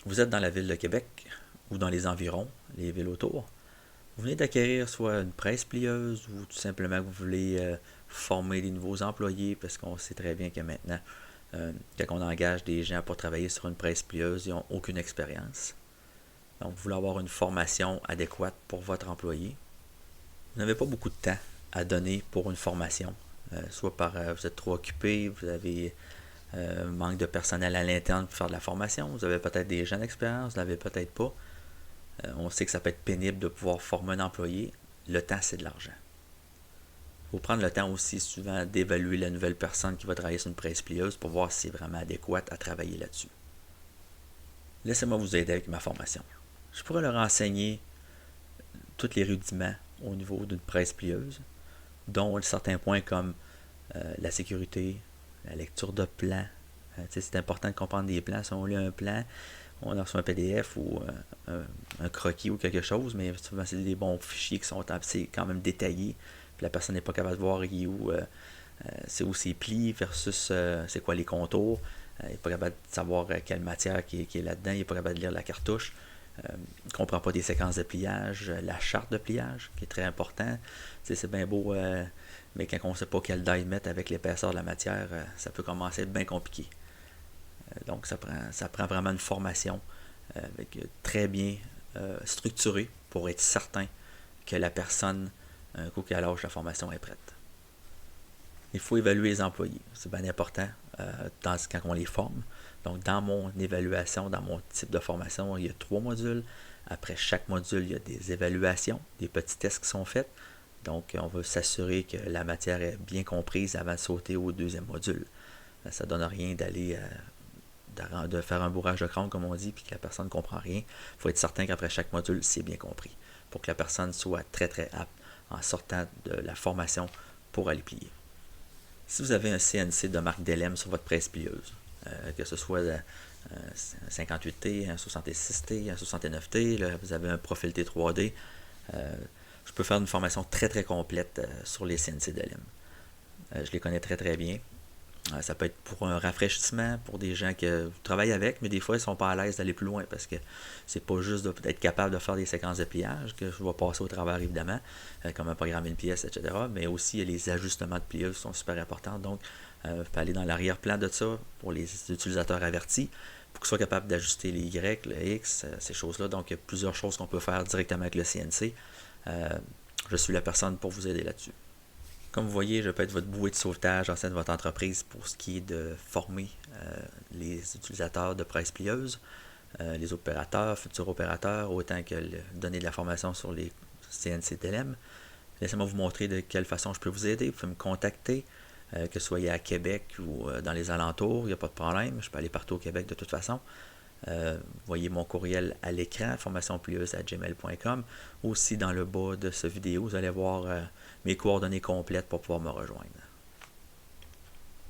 Vous êtes dans la ville de Québec ou dans les environs, les villes autour. Vous venez d'acquérir soit une presse plieuse ou tout simplement que vous voulez former des nouveaux employés parce qu'on sait très bien que maintenant, quand on engage des gens pour travailler sur une presse plieuse, ils n'ont aucune expérience. Donc, vous voulez avoir une formation adéquate pour votre employé. Vous n'avez pas beaucoup de temps à donner pour une formation. Soit vous êtes trop occupé, vous avez manque de personnel à l'interne pour faire de la formation, vous avez peut-être des gens d'expérience, vous n'avez peut-être pas. On sait que ça peut être pénible de pouvoir former un employé. Le temps, c'est de l'argent. Il faut prendre le temps aussi souvent d'évaluer la nouvelle personne qui va travailler sur une presse plieuse pour voir si c'est vraiment adéquat à travailler là-dessus. Laissez-moi vous aider avec ma formation. Je pourrais leur enseigner tous les rudiments au niveau d'une presse plieuse, dont certains points comme la sécurité, la lecture de plans. C'est important de comprendre des plans. Si on lit un plan, on a reçu un PDF ou un croquis ou quelque chose, mais souvent c'est des bons fichiers qui sont quand même détaillés. Puis la personne n'est pas capable de voir c'est où c'est plis versus c'est quoi les contours. Il n'est pas capable de savoir quelle matière qui est là-dedans. Il n'est pas capable de lire la cartouche. Il ne comprend pas des séquences de pliage, la charte de pliage qui est très important. C'est bien beau, mais quand on ne sait pas quelle die mettre avec l'épaisseur de la matière, ça peut commencer à être bien compliqué. Donc ça prend vraiment une formation très bien structurée pour être certain que la personne, un coup qu'elle lâche la formation, est prête. Il faut évaluer les employés. C'est bien important quand on les forme. Donc, dans mon évaluation, dans mon type de formation, il y a 3 modules. Après chaque module, il y a des évaluations, des petits tests qui sont faits. Donc, on va s'assurer que la matière est bien comprise avant de sauter au deuxième module. Ça ne donne rien de faire un bourrage de crâne, comme on dit, puis que la personne ne comprend rien. Il faut être certain qu'après chaque module, c'est bien compris, pour que la personne soit très, très apte en sortant de la formation pour aller plier. Si vous avez un CNC de marque Delem sur votre presse plieuse, que ce soit un 58T, un 66T, un 69T, là, vous avez un profil T3D, je peux faire une formation très très complète sur les CNC Delem. Je les connais très très bien. Ça peut être pour un rafraîchissement, pour des gens qui travaillent avec, mais des fois ils ne sont pas à l'aise d'aller plus loin parce que c'est pas juste d'être capable de faire des séquences de pliage que je vais passer au travers évidemment, comme programmer une pièce, etc. Mais aussi les ajustements de pliage sont super importants. Donc, vous pouvez aller dans l'arrière-plan de ça pour les utilisateurs avertis, pour qu'ils soient capables d'ajuster les Y, le X, ces choses-là. Donc, il y a plusieurs choses qu'on peut faire directement avec le CNC. Je suis la personne pour vous aider là-dessus. Comme vous voyez, je peux être votre bouée de sauvetage au sein de votre entreprise pour ce qui est de former les utilisateurs de presse plieuse, les opérateurs, futurs opérateurs, autant que donner de la formation sur les CNC TLM. Laissez-moi vous montrer de quelle façon je peux vous aider. Vous pouvez me contacter, que ce soit à Québec ou dans les alentours, il n'y a pas de problème. Je peux aller partout au Québec de toute façon. Vous voyez mon courriel à l'écran, formationplieuse@gmail.com. Aussi dans le bas de cette vidéo, vous allez voir mes coordonnées complètes pour pouvoir me rejoindre.